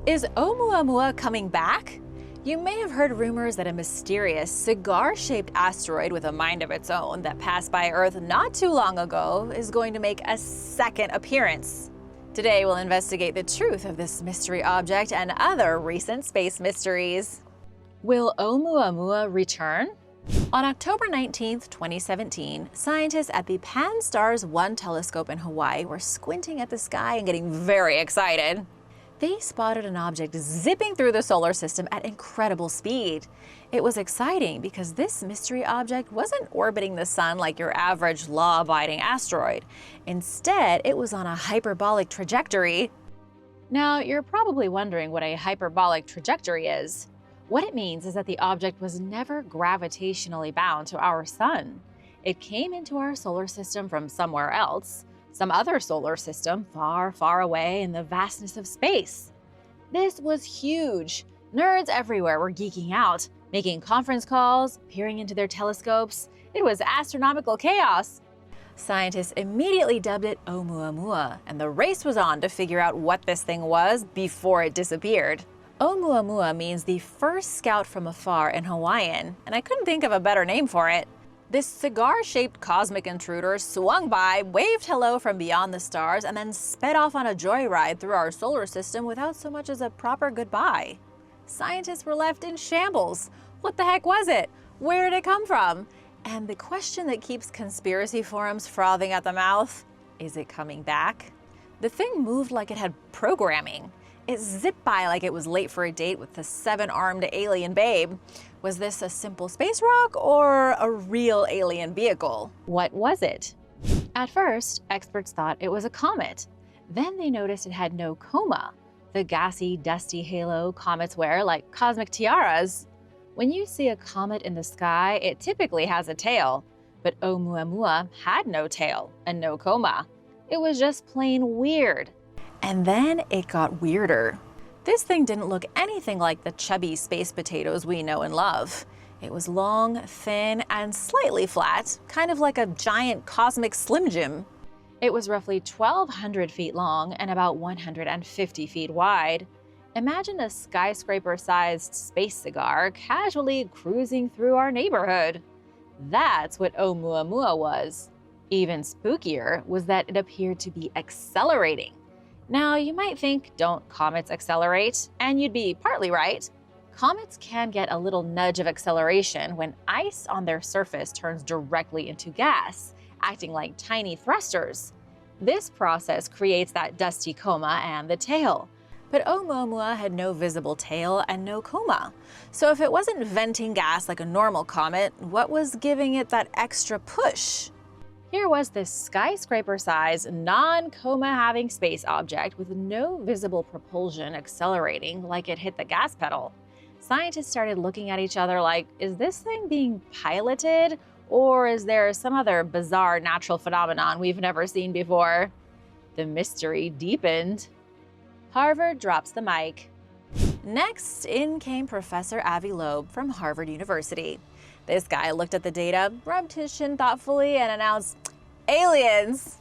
Is Oumuamua coming back? You may have heard rumors that a mysterious cigar-shaped asteroid with a mind of its own that passed by Earth not too long ago is going to make a second appearance. Today we'll investigate the truth of this mystery object and other recent space mysteries. Will Oumuamua return? On October 19, 2017, scientists at the Pan-STARRS-1 telescope in Hawaii were squinting at the sky and getting very excited. They spotted an object zipping through the solar system at incredible speed. It was exciting because this mystery object wasn't orbiting the sun like your average law-abiding asteroid. Instead, it was on a hyperbolic trajectory. Now, you're probably wondering what a hyperbolic trajectory is. What it means is that the object was never gravitationally bound to our sun. It came into our solar system from somewhere else, some other solar system far, far away in the vastness of space. This was huge. Nerds everywhere were geeking out, making conference calls, peering into their telescopes. It was astronomical chaos. Scientists immediately dubbed it Oumuamua, and the race was on to figure out what this thing was before it disappeared. Oumuamua means the first scout from afar in Hawaiian, and I couldn't think of a better name for it. This cigar-shaped cosmic intruder swung by, waved hello from beyond the stars, and then sped off on a joyride through our solar system without so much as a proper goodbye. Scientists were left in shambles. What the heck was it? Where did it come from? And the question that keeps conspiracy forums frothing at the mouth, is it coming back? The thing moved like it had programming. It zipped by like it was late for a date with the seven-armed alien babe. Was this a simple space rock or a real alien vehicle? What was it? At first, experts thought it was a comet. Then they noticed it had no coma, the gassy, dusty halo comets wear like cosmic tiaras. When you see a comet in the sky, it typically has a tail, but Oumuamua had no tail and no coma. It was just plain weird. And then it got weirder. This thing didn't look anything like the chubby space potatoes we know and love. It was long, thin, and slightly flat, kind of like a giant cosmic Slim Jim. It was roughly 1,200 feet long and about 150 feet wide. Imagine a skyscraper-sized space cigar casually cruising through our neighborhood. That's what Oumuamua was. Even spookier was that it appeared to be accelerating. Now, you might think, don't comets accelerate? And you'd be partly right. Comets can get a little nudge of acceleration when ice on their surface turns directly into gas, acting like tiny thrusters. This process creates that dusty coma and the tail. But Oumuamua had no visible tail and no coma. So if it wasn't venting gas like a normal comet, what was giving it that extra push? Here was this skyscraper-sized, non-coma-having space object with no visible propulsion accelerating like it hit the gas pedal. Scientists started looking at each other like, is this thing being piloted? Or is there some other bizarre natural phenomenon we've never seen before? The mystery deepened. Harvard drops the mic. Next, in came Professor Avi Loeb from Harvard University. This guy looked at the data, rubbed his chin thoughtfully, and announced, aliens!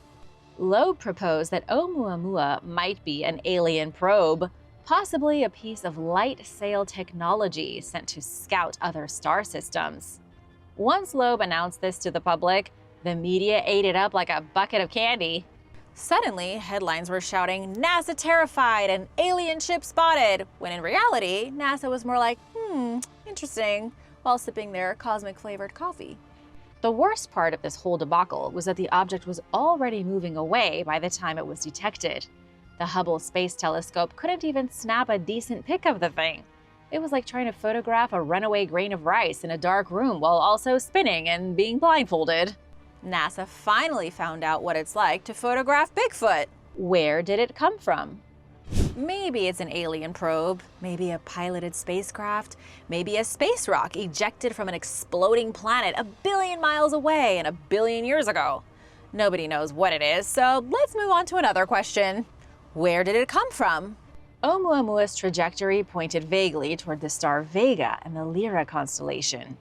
Loeb proposed that Oumuamua might be an alien probe, possibly a piece of light sail technology sent to scout other star systems. Once Loeb announced this to the public, the media ate it up like a bucket of candy. Suddenly, headlines were shouting, NASA terrified and alien ship spotted, when in reality, NASA was more like, interesting, while sipping their cosmic-flavored coffee. The worst part of this whole debacle was that the object was already moving away by the time it was detected. The Hubble Space Telescope couldn't even snap a decent pic of the thing. It was like trying to photograph a runaway grain of rice in a dark room while also spinning and being blindfolded. NASA finally found out what it's like to photograph Bigfoot. Where did it come from? Maybe it's an alien probe, maybe a piloted spacecraft, maybe a space rock ejected from an exploding planet 1 billion miles away and 1 billion years ago. Nobody knows what it is, so let's move on to another question. Where did it come from? Oumuamua's trajectory pointed vaguely toward the star Vega and the Lyra constellation.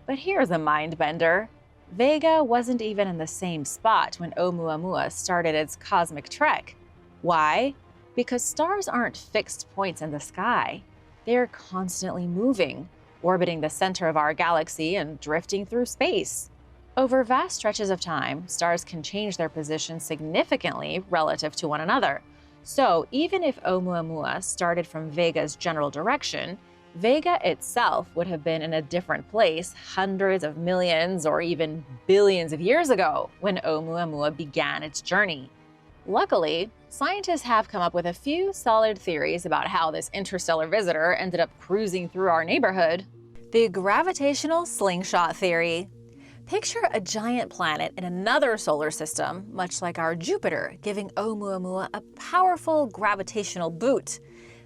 But here's a mind-bender. Vega wasn't even in the same spot when Oumuamua started its cosmic trek. Why? Because stars aren't fixed points in the sky. They're constantly moving, orbiting the center of our galaxy and drifting through space. Over vast stretches of time, stars can change their position significantly relative to one another. So even if Oumuamua started from Vega's general direction, Vega itself would have been in a different place hundreds of millions or even billions of years ago when Oumuamua began its journey. Luckily, scientists have come up with a few solid theories about how this interstellar visitor ended up cruising through our neighborhood. The gravitational slingshot theory. Picture a giant planet in another solar system, much like our Jupiter, giving Oumuamua a powerful gravitational boot.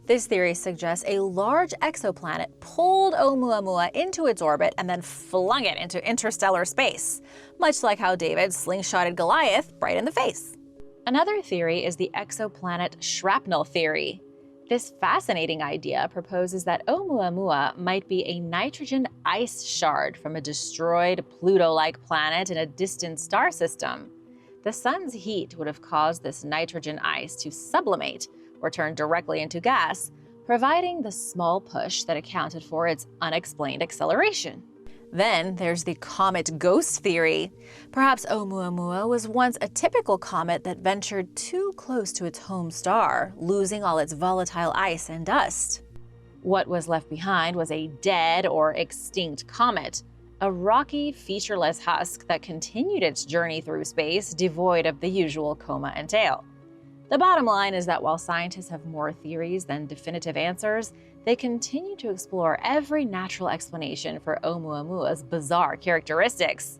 This theory suggests a large exoplanet pulled Oumuamua into its orbit and then flung it into interstellar space, much like how David slingshotted Goliath right in the face. Another theory is the exoplanet shrapnel theory. This fascinating idea proposes that Oumuamua might be a nitrogen ice shard from a destroyed Pluto-like planet in a distant star system. The sun's heat would have caused this nitrogen ice to sublimate or turn directly into gas, providing the small push that accounted for its unexplained acceleration. Then there's the comet ghost theory. Perhaps Oumuamua was once a typical comet that ventured too close to its home star, losing all its volatile ice and dust. What was left behind was a dead or extinct comet, a rocky, featureless husk that continued its journey through space devoid of the usual coma and tail. The bottom line is that while scientists have more theories than definitive answers, they continue to explore every natural explanation for Oumuamua's bizarre characteristics.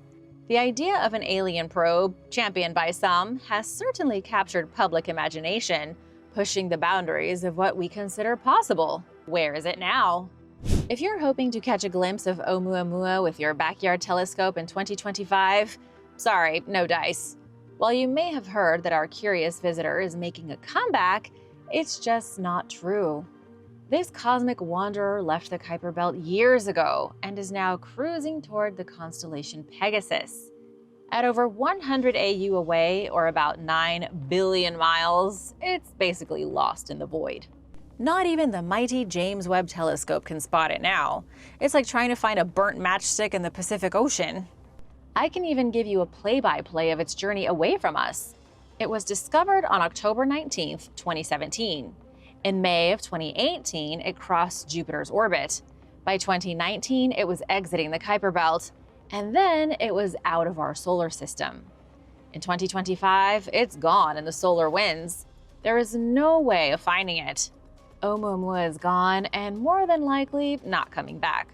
The idea of an alien probe, championed by some, has certainly captured public imagination, pushing the boundaries of what we consider possible. Where is it now? If you're hoping to catch a glimpse of Oumuamua with your backyard telescope in 2025, sorry, no dice. While you may have heard that our curious visitor is making a comeback, it's just not true. This cosmic wanderer left the Kuiper Belt years ago and is now cruising toward the constellation Pegasus. At over 100 AU away, or about 9 billion miles, it's basically lost in the void. Not even the mighty James Webb Telescope can spot it now. It's like trying to find a burnt matchstick in the Pacific Ocean. I can even give you a play-by-play of its journey away from us. It was discovered on October 19, 2017. In May of 2018, it crossed Jupiter's orbit. By 2019, it was exiting the Kuiper Belt, and then it was out of our solar system. In 2025, it's gone in the solar winds. There is no way of finding it. Oumuamua is gone and more than likely not coming back.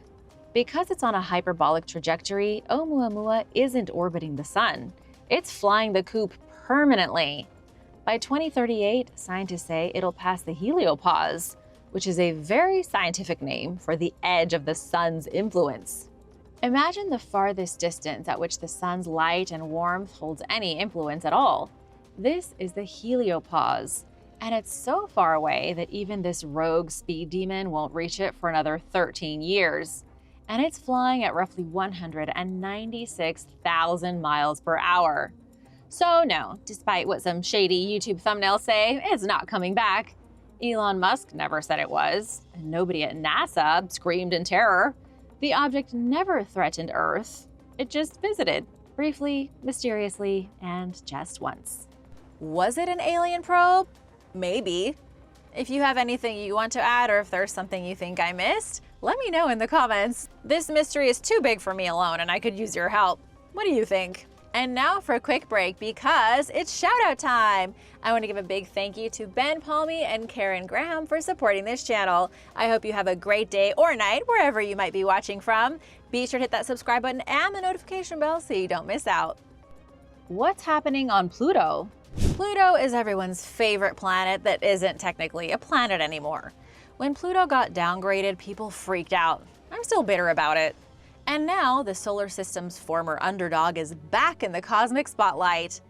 Because it's on a hyperbolic trajectory, Oumuamua isn't orbiting the sun. It's flying the coop permanently. By 2038, scientists say it'll pass the heliopause, which is a very scientific name for the edge of the sun's influence. Imagine the farthest distance at which the sun's light and warmth holds any influence at all. This is the heliopause, and it's so far away that even this rogue speed demon won't reach it for another 13 years. And it's flying at roughly 196,000 miles per hour. So no, despite what some shady YouTube thumbnails say, it's not coming back. Elon Musk never said it was, and nobody at NASA screamed in terror. The object never threatened Earth. It just visited, briefly, mysteriously, and just once. Was it an alien probe? Maybe. If you have anything you want to add, or if there's something you think I missed, let me know in the comments. This mystery is too big for me alone, and I could use your help. What do you think? And now for a quick break because it's shout-out time. I want to give a big thank you to Ben Palmy and Karen Graham for supporting this channel. I hope you have a great day or night wherever you might be watching from. Be sure to hit that subscribe button and the notification bell so you don't miss out. What's happening on Pluto? Pluto is everyone's favorite planet that isn't technically a planet anymore. When Pluto got downgraded, people freaked out. I'm still bitter about it. And now the solar system's former underdog is back in the cosmic spotlight.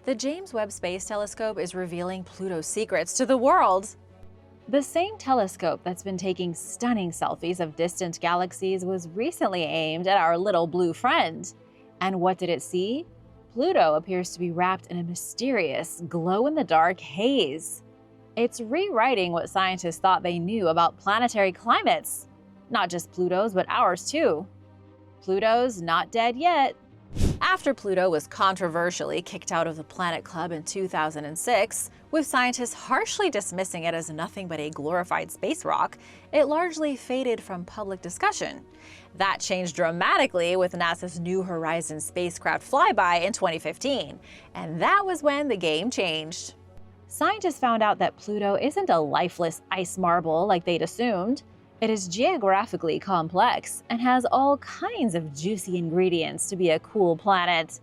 The James Webb Space Telescope is revealing Pluto's secrets to the world. The same telescope that's been taking stunning selfies of distant galaxies was recently aimed at our little blue friend. And what did it see? Pluto appears to be wrapped in a mysterious, glow-in-the-dark haze. It's rewriting what scientists thought they knew about planetary climates. Not just Pluto's, but ours too. Pluto's not dead yet. After Pluto was controversially kicked out of the Planet Club in 2006, with scientists harshly dismissing it as nothing but a glorified space rock, it largely faded from public discussion. That changed dramatically with NASA's New Horizons spacecraft flyby in 2015, and that was when the game changed. Scientists found out that Pluto isn't a lifeless ice marble like they'd assumed. It is geographically complex and has all kinds of juicy ingredients to be a cool planet.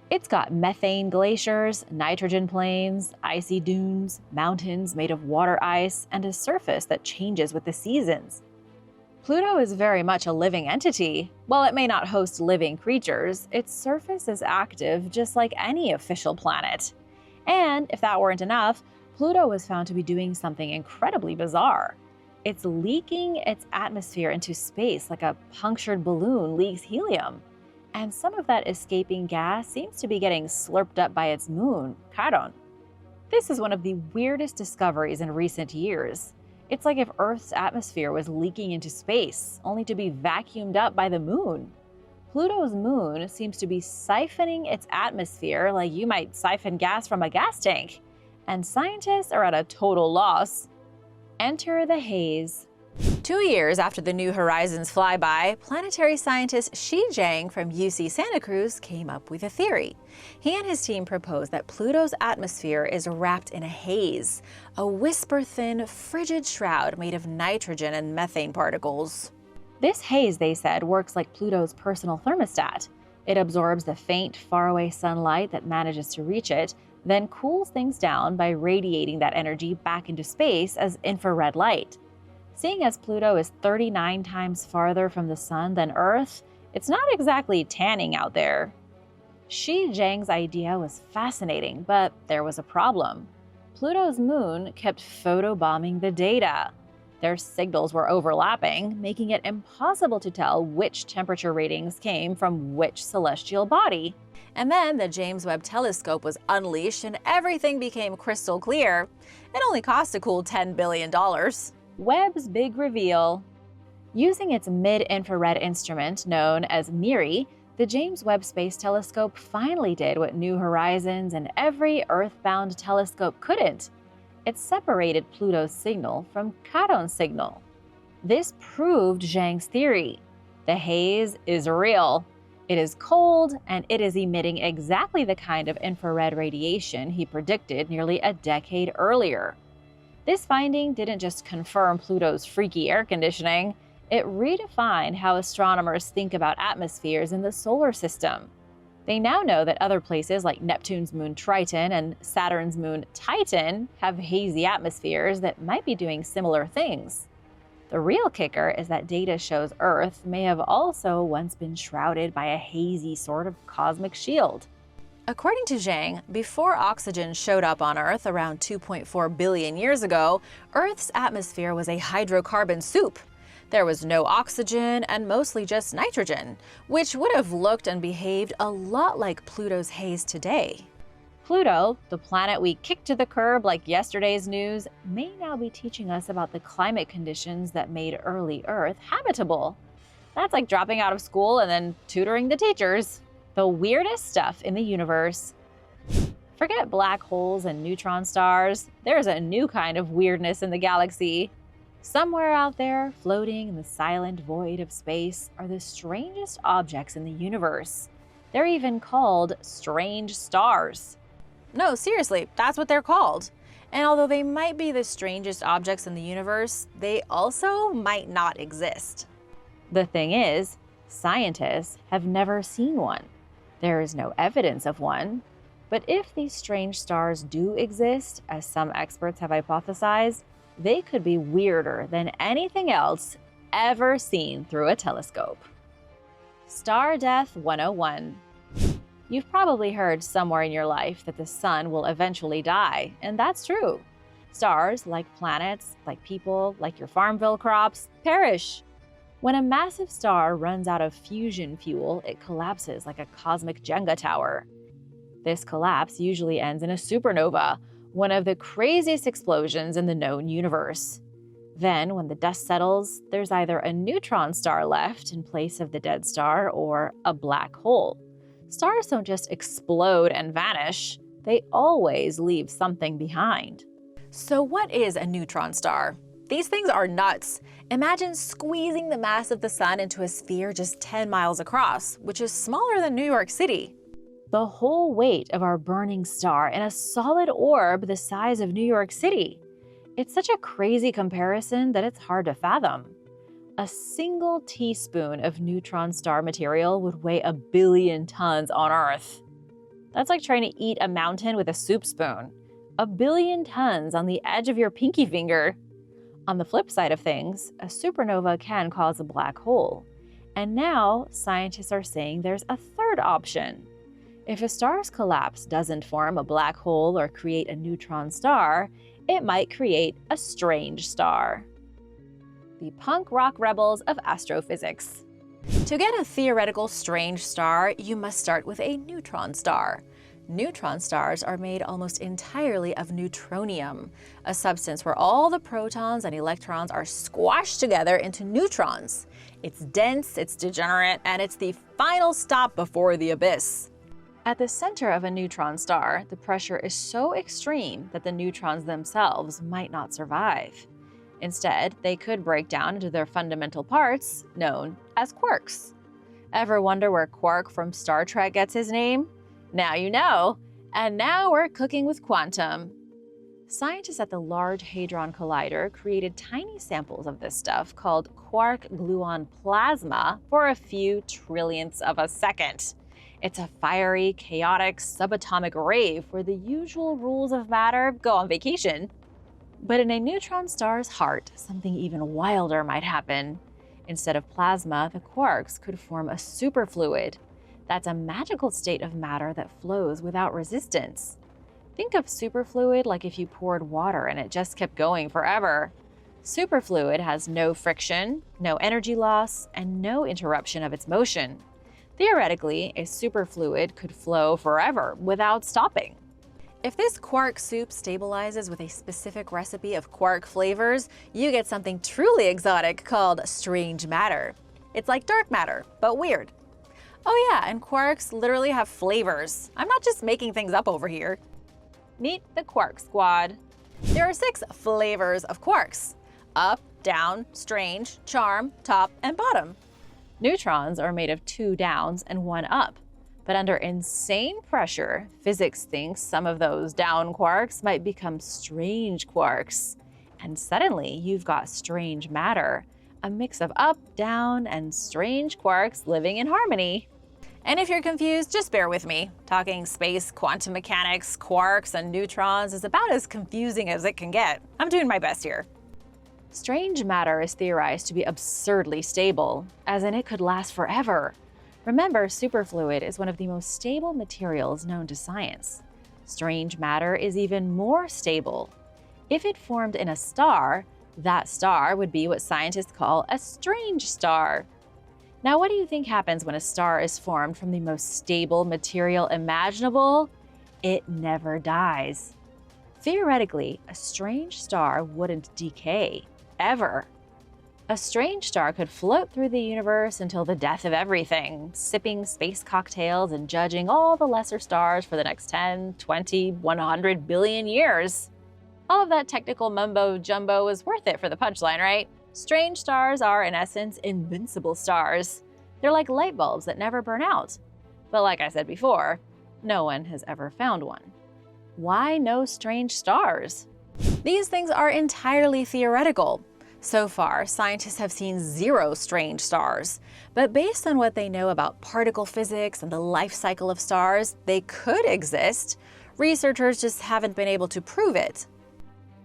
It's got methane glaciers, nitrogen plains, icy dunes, mountains made of water ice, and a surface that changes with the seasons. Pluto is very much a living entity. While it may not host living creatures, its surface is active just like any official planet. And if that weren't enough, Pluto was found to be doing something incredibly bizarre. It's leaking its atmosphere into space like a punctured balloon leaks helium. And some of that escaping gas seems to be getting slurped up by its moon, Charon. This is one of the weirdest discoveries in recent years. It's like if Earth's atmosphere was leaking into space, only to be vacuumed up by the moon. Pluto's moon seems to be siphoning its atmosphere like you might siphon gas from a gas tank. And scientists are at a total loss. Enter the haze. 2 years after the New Horizons flyby, planetary scientist Xi Zhang from UC Santa Cruz came up with a theory. He and his team proposed that Pluto's atmosphere is wrapped in a haze, a whisper-thin, frigid shroud made of nitrogen and methane particles. This haze, they said, works like Pluto's personal thermostat. It absorbs the faint, faraway sunlight that manages to reach it, then cools things down by radiating that energy back into space as infrared light. Seeing as Pluto is 39 times farther from the sun than Earth, it's not exactly tanning out there. Xi Zhang's idea was fascinating, but there was a problem. Pluto's moon kept photobombing the data. Their signals were overlapping, making it impossible to tell which temperature readings came from which celestial body. And then the James Webb Telescope was unleashed and everything became crystal clear. It only cost a cool $10 billion. Webb's big reveal. Using its mid-infrared instrument known as MIRI, the James Webb Space Telescope finally did what New Horizons and every Earth-bound telescope couldn't. It separated Pluto's signal from Charon's signal. This proved Zhang's theory. The haze is real. It is cold, and it is emitting exactly the kind of infrared radiation he predicted nearly a decade earlier. This finding didn't just confirm Pluto's freaky air conditioning, it redefined how astronomers think about atmospheres in the solar system. They now know that other places like Neptune's moon Triton and Saturn's moon Titan have hazy atmospheres that might be doing similar things. The real kicker is that data shows Earth may have also once been shrouded by a hazy sort of cosmic shield. According to Zhang, before oxygen showed up on Earth around 2.4 billion years ago, Earth's atmosphere was a hydrocarbon soup. There was no oxygen and mostly just nitrogen, which would have looked and behaved a lot like Pluto's haze today. Pluto, the planet we kicked to the curb like yesterday's news, may now be teaching us about the climate conditions that made early Earth habitable. That's like dropping out of school and then tutoring the teachers. The weirdest stuff in the universe. Forget black holes and neutron stars. There's a new kind of weirdness in the galaxy. Somewhere out there, floating in the silent void of space, are the strangest objects in the universe. They're even called strange stars. No, seriously, that's what they're called. And although they might be the strangest objects in the universe, they also might not exist. The thing is, scientists have never seen one. There is no evidence of one. But if these strange stars do exist, as some experts have hypothesized, they could be weirder than anything else ever seen through a telescope. Star Death 101. You've probably heard somewhere in your life that the sun will eventually die, and that's true. Stars, like planets, like people, like your Farmville crops, perish. When a massive star runs out of fusion fuel, it collapses like a cosmic Jenga tower. This collapse usually ends in a supernova, one of the craziest explosions in the known universe. Then, when the dust settles, there's either a neutron star left in place of the dead star or a black hole. Stars don't just explode and vanish, they always leave something behind. So what is a neutron star? These things are nuts. Imagine squeezing the mass of the sun into a sphere just 10 miles across, which is smaller than New York City. The whole weight of our burning star in a solid orb the size of New York City. It's such a crazy comparison that it's hard to fathom. A single teaspoon of neutron star material would weigh 1 billion tons on Earth. That's like trying to eat a mountain with a soup spoon. 1 billion tons on the edge of your pinky finger. On the flip side of things, a supernova can cause a black hole. And now, scientists are saying there's a third option. If a star's collapse doesn't form a black hole or create a neutron star, it might create a strange star. The punk rock rebels of astrophysics. To get a theoretical strange star, you must start with a neutron star. Neutron stars are made almost entirely of neutronium, a substance where all the protons and electrons are squashed together into neutrons. It's dense, it's degenerate, and it's the final stop before the abyss. At the center of a neutron star, the pressure is so extreme that the neutrons themselves might not survive. Instead, they could break down into their fundamental parts, known as quarks. Ever wonder where Quark from Star Trek gets his name? Now you know. And now we're cooking with quantum. Scientists at the Large Hadron Collider created tiny samples of this stuff called quark-gluon plasma for a few trillionths of a second. It's a fiery, chaotic, subatomic rave where the usual rules of matter go on vacation. But in a neutron star's heart, something even wilder might happen. Instead of plasma, the quarks could form a superfluid. That's a magical state of matter that flows without resistance. Think of superfluid like if you poured water and it just kept going forever. Superfluid has no friction, no energy loss, and no interruption of its motion. Theoretically, a superfluid could flow forever without stopping. If this quark soup stabilizes with a specific recipe of quark flavors, you get something truly exotic called strange matter. It's like dark matter, but weird. Oh yeah, and quarks literally have flavors. I'm not just making things up over here. Meet the Quark Squad. There are 6 flavors of quarks: up, down, strange, charm, top, and bottom. Neutrons are made of 2 downs and 1 up. But under insane pressure, physics thinks some of those down quarks might become strange quarks. And suddenly, you've got strange matter, a mix of up, down, and strange quarks living in harmony. And if you're confused, just bear with me. Talking space, quantum mechanics, quarks, and neutrons is about as confusing as it can get. I'm doing my best here. Strange matter is theorized to be absurdly stable, as in it could last forever. Remember, superfluid is one of the most stable materials known to science. Strange matter is even more stable. If it formed in a star, that star would be what scientists call a strange star. Now, what do you think happens when a star is formed from the most stable material imaginable? It never dies. Theoretically, a strange star wouldn't decay, ever. A strange star could float through the universe until the death of everything, sipping space cocktails and judging all the lesser stars for the next 10, 20, 100 billion years. All of that technical mumbo-jumbo was worth it for the punchline, right? Strange stars are, in essence, invincible stars. They're like light bulbs that never burn out. But like I said before, no one has ever found one. Why no strange stars? These things are entirely theoretical. So far, scientists have seen 0 strange stars. But based on what they know about particle physics and the life cycle of stars, they could exist. Researchers just haven't been able to prove it.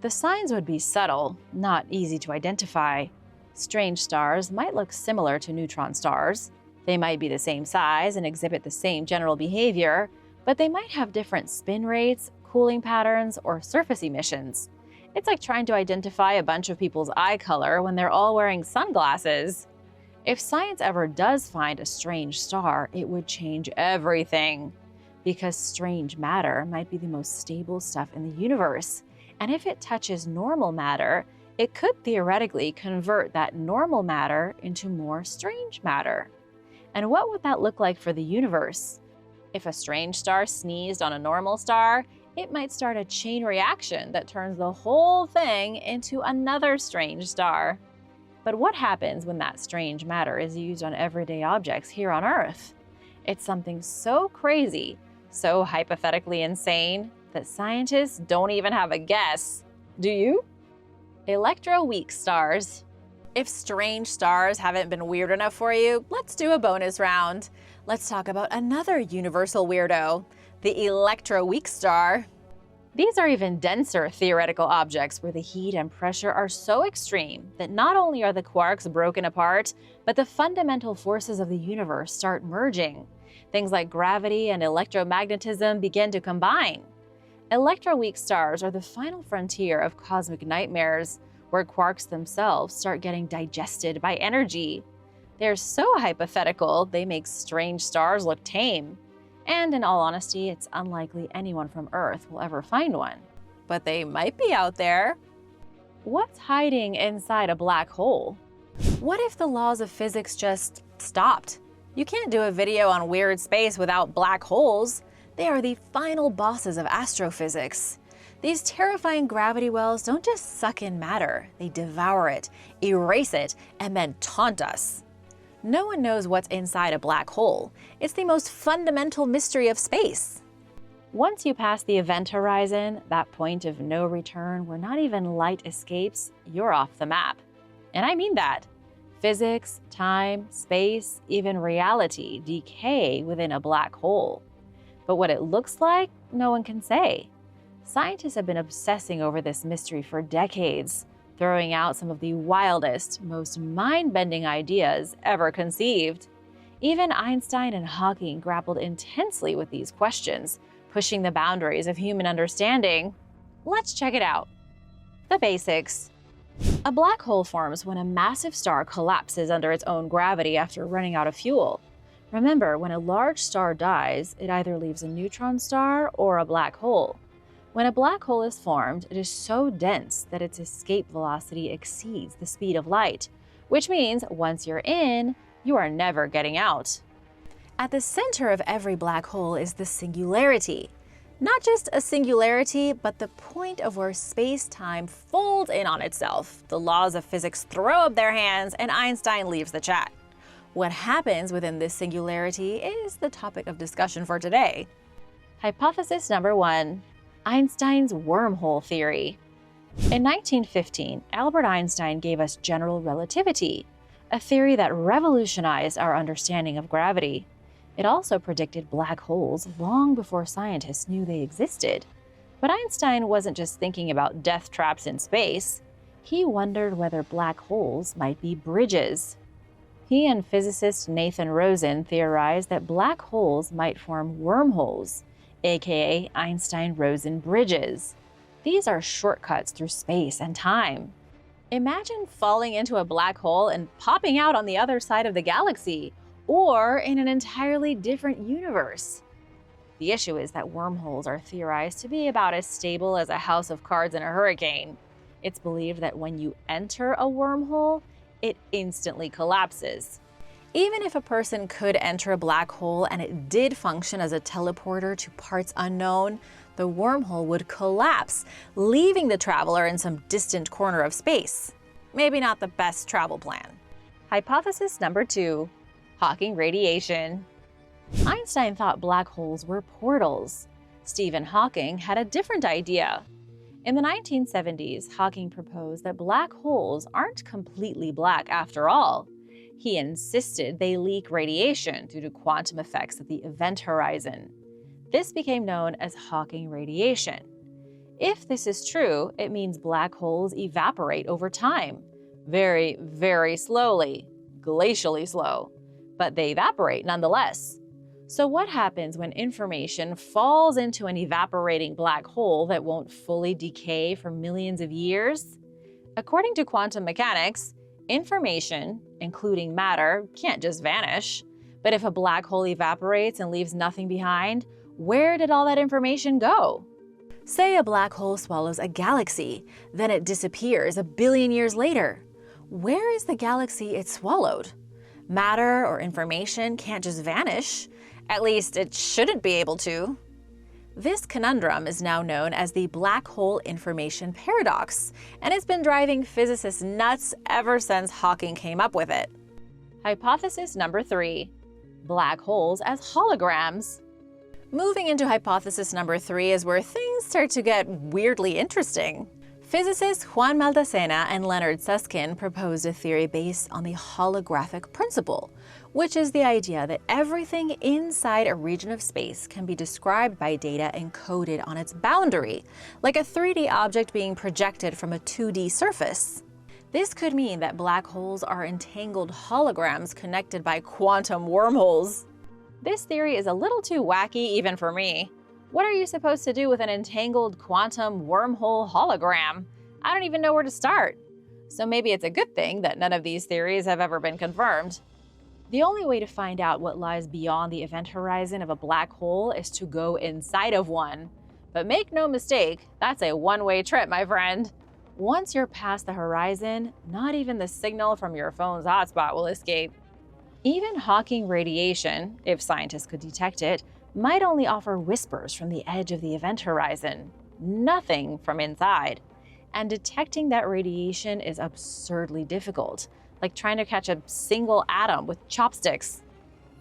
The signs would be subtle, not easy to identify. Strange stars might look similar to neutron stars. They might be the same size and exhibit the same general behavior, but they might have different spin rates, cooling patterns, or surface emissions. It's like trying to identify a bunch of people's eye color when they're all wearing sunglasses. If science ever does find a strange star, it would change everything. because strange matter might be the most stable stuff in the universe. And if it touches normal matter, it could theoretically convert that normal matter into more strange matter. And what would that look like for the universe? If a strange star sneezed on a normal star, it might start a chain reaction that turns the whole thing into another strange star. But what happens when that strange matter is used on everyday objects here on Earth? It's something so crazy, so hypothetically insane, that scientists don't even have a guess. Do you? Electroweak stars. If strange stars haven't been weird enough for you, let's do a bonus round. Let's talk about another universal weirdo, the electroweak star. These are even denser theoretical objects where the heat and pressure are so extreme that not only are the quarks broken apart, but the fundamental forces of the universe start merging. Things like gravity and electromagnetism begin to combine. Electroweak stars are the final frontier of cosmic nightmares, where quarks themselves start getting digested by energy. They're so hypothetical, they make strange stars look tame. And in all honesty, it's unlikely anyone from Earth will ever find one. But they might be out there. What's hiding inside a black hole? What if the laws of physics just stopped? You can't do a video on weird space without black holes. They are the final bosses of astrophysics. These terrifying gravity wells don't just suck in matter, they devour it, erase it, and then taunt us. No one knows what's inside a black hole. It's the most fundamental mystery of space. Once you pass the event horizon, that point of no return where not even light escapes, you're off the map. And I mean that. Physics, time, space, even reality decay within a black hole. But what it looks like, no one can say. Scientists have been obsessing over this mystery for decades, throwing out some of the wildest, most mind-bending ideas ever conceived. Even Einstein and Hawking grappled intensely with these questions, pushing the boundaries of human understanding. Let's check it out. The basics. A black hole forms when a massive star collapses under its own gravity after running out of fuel. Remember, when a large star dies, it either leaves a neutron star or a black hole. When a black hole is formed, it is so dense that its escape velocity exceeds the speed of light, which means once you're in, you are never getting out. At the center of every black hole is the singularity. Not just a singularity, but the point of where space-time folds in on itself. The laws of physics throw up their hands and Einstein leaves the chat. What happens within this singularity is the topic of discussion for today. Hypothesis number 1. Einstein's wormhole theory. In 1915, Albert Einstein gave us general relativity, a theory that revolutionized our understanding of gravity. It also predicted black holes long before scientists knew they existed. But Einstein wasn't just thinking about death traps in space. He wondered whether black holes might be bridges. He and physicist Nathan Rosen theorized that black holes might form wormholes, aka Einstein-Rosen bridges. These are shortcuts through space and time. Imagine falling into a black hole and popping out on the other side of the galaxy, or in an entirely different universe. The issue is that wormholes are theorized to be about as stable as a house of cards in a hurricane. It's believed that when you enter a wormhole, it instantly collapses. Even if a person could enter a black hole and it did function as a teleporter to parts unknown, the wormhole would collapse, leaving the traveler in some distant corner of space. Maybe not the best travel plan. Hypothesis number 2. Hawking radiation. Einstein thought black holes were portals. Stephen Hawking had a different idea. In the 1970s, Hawking proposed that black holes aren't completely black after all. He insisted they leak radiation due to quantum effects at the event horizon. This became known as Hawking radiation. If this is true, it means black holes evaporate over time. Very, very slowly, glacially slow. But they evaporate nonetheless. So what happens when information falls into an evaporating black hole that won't fully decay for millions of years? According to quantum mechanics, information, including matter, can't just vanish. But if a black hole evaporates and leaves nothing behind, Where did all that information go? Say a black hole swallows a galaxy, then it disappears a billion years later. Where is the galaxy it swallowed? Matter or information can't just vanish. At least it shouldn't be able to. This conundrum is now known as the black hole information paradox, and it's been driving physicists nuts ever since Hawking came up with it. Hypothesis number 3. Black holes as holograms. Moving into hypothesis number 3 is where things start to get weirdly interesting. Physicists Juan Maldacena and Leonard Susskind proposed a theory based on the holographic principle, which is the idea that everything inside a region of space can be described by data encoded on its boundary, like a 3D object being projected from a 2D surface. This could mean that black holes are entangled holograms connected by quantum wormholes. This theory is a little too wacky even for me. What are you supposed to do with an entangled quantum wormhole hologram? I don't even know where to start. So maybe it's a good thing that none of these theories have ever been confirmed. The only way to find out what lies beyond the event horizon of a black hole is to go inside of one. But make no mistake, that's a one-way trip, my friend. Once you're past the horizon, not even the signal from your phone's hotspot will escape. Even Hawking radiation, if scientists could detect it, might only offer whispers from the edge of the event horizon, nothing from inside. And detecting that radiation is absurdly difficult, like trying to catch a single atom with chopsticks.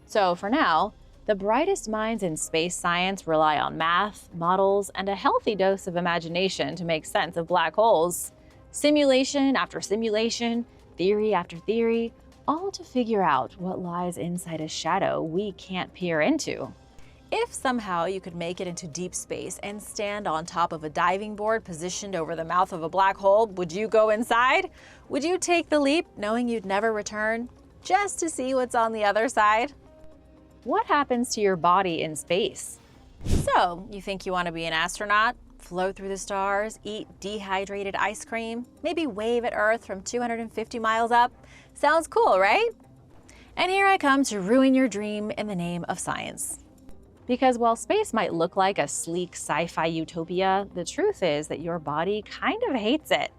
So for now, the brightest minds in space science rely on math, models, and a healthy dose of imagination to make sense of black holes. Simulation after simulation, theory after theory, all to figure out what lies inside a shadow we can't peer into. If somehow you could make it into deep space and stand on top of a diving board positioned over the mouth of a black hole, would you go inside? Would you take the leap knowing you'd never return, just to see what's on the other side? What happens to your body in space? So, you think you want to be an astronaut? Float through the stars, eat dehydrated ice cream, maybe wave at Earth from 250 miles up? Sounds cool, right? And here I come to ruin your dream in the name of science. Because while space might look like a sleek sci-fi utopia, the truth is that your body kind of hates it.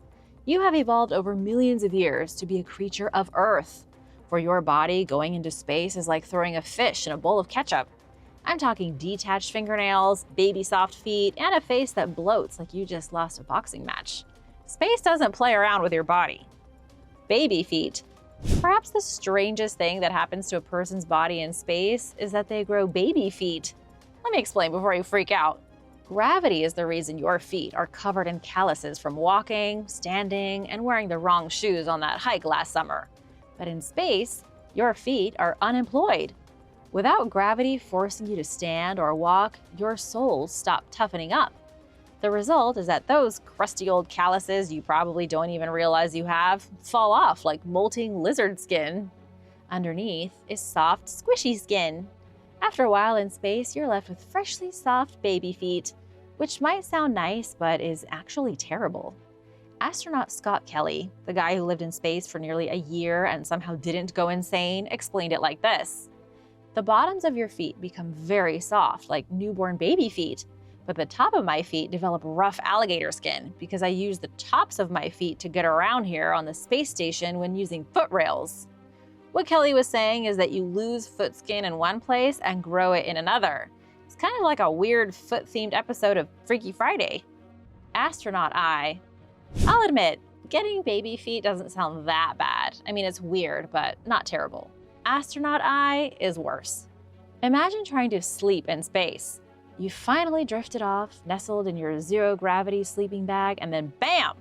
You have evolved over millions of years to be a creature of Earth. For your body, going into space is like throwing a fish in a bowl of ketchup. I'm talking detached fingernails, baby soft feet, and a face that bloats like you just lost a boxing match. Space doesn't play around with your body. Baby feet. Perhaps the strangest thing that happens to a person's body in space is that they grow baby feet. Let me explain before you freak out. Gravity is the reason your feet are covered in calluses from walking, standing, and wearing the wrong shoes on that hike last summer. But in space, your feet are unemployed. Without gravity forcing you to stand or walk, your soles stop toughening up. The result is that those crusty old calluses you probably don't even realize you have fall off like molting lizard skin. Underneath is soft, squishy skin. After a while in space, you're left with freshly soft baby feet, which might sound nice, but is actually terrible. Astronaut Scott Kelly, the guy who lived in space for nearly a year and somehow didn't go insane, explained it like this. The bottoms of your feet become very soft, like newborn baby feet, but the top of my feet develop rough alligator skin because I use the tops of my feet to get around here on the space station when using foot rails. What Kelly was saying is that you lose foot skin in one place and grow it in another. It's kind of like a weird foot-themed episode of Freaky Friday. Astronaut eye. I'll admit, getting baby feet doesn't sound that bad. I mean, it's weird, but not terrible. Astronaut eye is worse. Imagine trying to sleep in space. You finally drifted off, nestled in your zero-gravity sleeping bag, and then bam!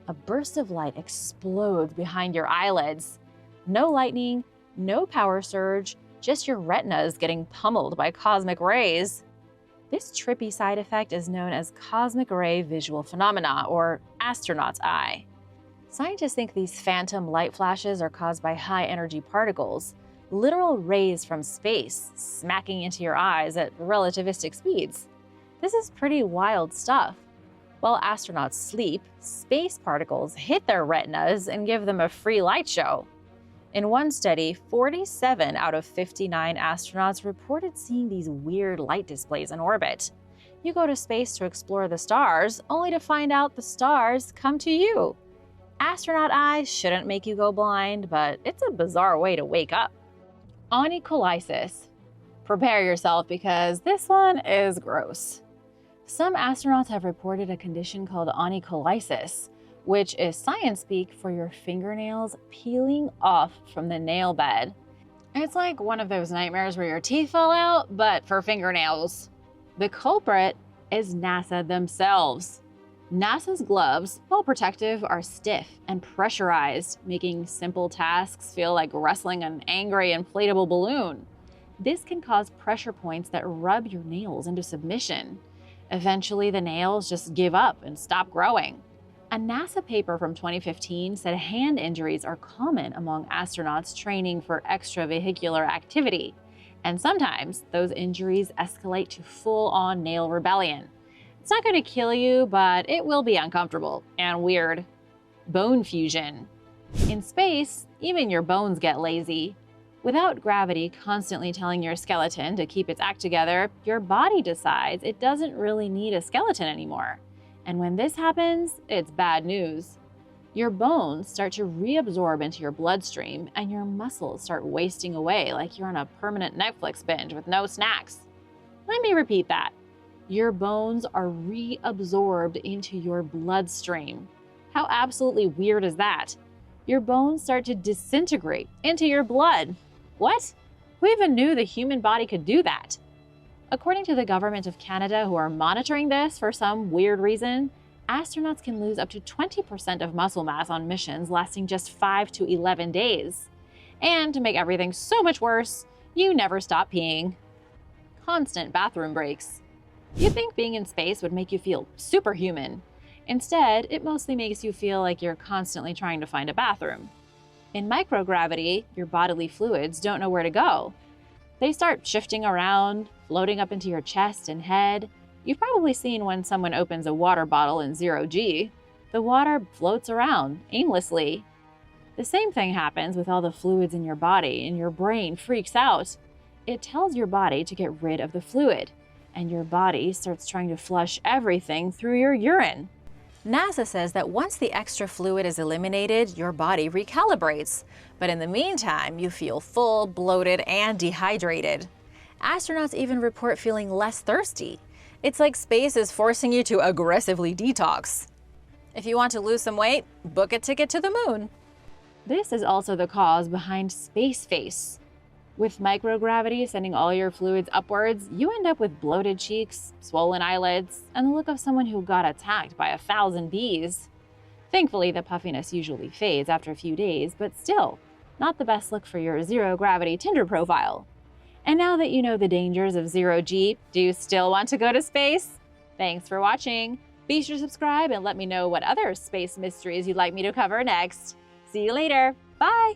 A burst of light explodes behind your eyelids. No lightning, no power surge, just your retinas getting pummeled by cosmic rays. This trippy side effect is known as cosmic ray visual phenomena, or astronaut's eye. Scientists think these phantom light flashes are caused by high-energy particles, literal rays from space smacking into your eyes at relativistic speeds. This is pretty wild stuff. While astronauts sleep, space particles hit their retinas and give them a free light show. In one study, 47 out of 59 astronauts reported seeing these weird light displays in orbit. You go to space to explore the stars, only to find out the stars come to you. Astronaut eyes shouldn't make you go blind, but it's a bizarre way to wake up. Onycholysis. Prepare yourself because this one is gross. Some astronauts have reported a condition called onycholysis, which is science speak for your fingernails peeling off from the nail bed. It's like one of those nightmares where your teeth fall out, but for fingernails. The culprit is NASA themselves. NASA's gloves, while protective, are stiff and pressurized, making simple tasks feel like wrestling an angry inflatable balloon. This can cause pressure points that rub your nails into submission. Eventually, the nails just give up and stop growing. A NASA paper from 2015 said hand injuries are common among astronauts training for extravehicular activity, and sometimes those injuries escalate to full-on nail rebellion. It's not going to kill you, but it will be uncomfortable and weird. Bone fusion. In space, even your bones get lazy. Without gravity constantly telling your skeleton to keep its act together, your body decides it doesn't really need a skeleton anymore. And when this happens, it's bad news. Your bones start to reabsorb into your bloodstream, and your muscles start wasting away like you're on a permanent Netflix binge with no snacks. Let me repeat that. Your bones are reabsorbed into your bloodstream. How absolutely weird is that? Your bones start to disintegrate into your blood. What? Who even knew the human body could do that? According to the government of Canada, who are monitoring this for some weird reason, astronauts can lose up to 20% of muscle mass on missions lasting just 5 to 11 days. And to make everything so much worse, you never stop peeing. Constant bathroom breaks. You'd think being in space would make you feel superhuman. Instead, it mostly makes you feel like you're constantly trying to find a bathroom. In microgravity, your bodily fluids don't know where to go. They start shifting around, floating up into your chest and head. You've probably seen when someone opens a water bottle in 0G. The water floats around aimlessly. The same thing happens with all the fluids in your body, and your brain freaks out. It tells your body to get rid of the fluid, and your body starts trying to flush everything through your urine. NASA says that once the extra fluid is eliminated, your body recalibrates. But in the meantime, you feel full, bloated, and dehydrated. Astronauts even report feeling less thirsty. It's like space is forcing you to aggressively detox. If you want to lose some weight, book a ticket to the moon. This is also the cause behind space face. With microgravity sending all your fluids upwards, you end up with bloated cheeks, swollen eyelids, and the look of someone who got attacked by 1,000 bees. Thankfully, the puffiness usually fades after a few days, but still, not the best look for your zero-gravity Tinder profile. And now that you know the dangers of 0G, do you still want to go to space? Thanks for watching. Be sure to subscribe and let me know what other space mysteries you'd like me to cover next. See you later. Bye!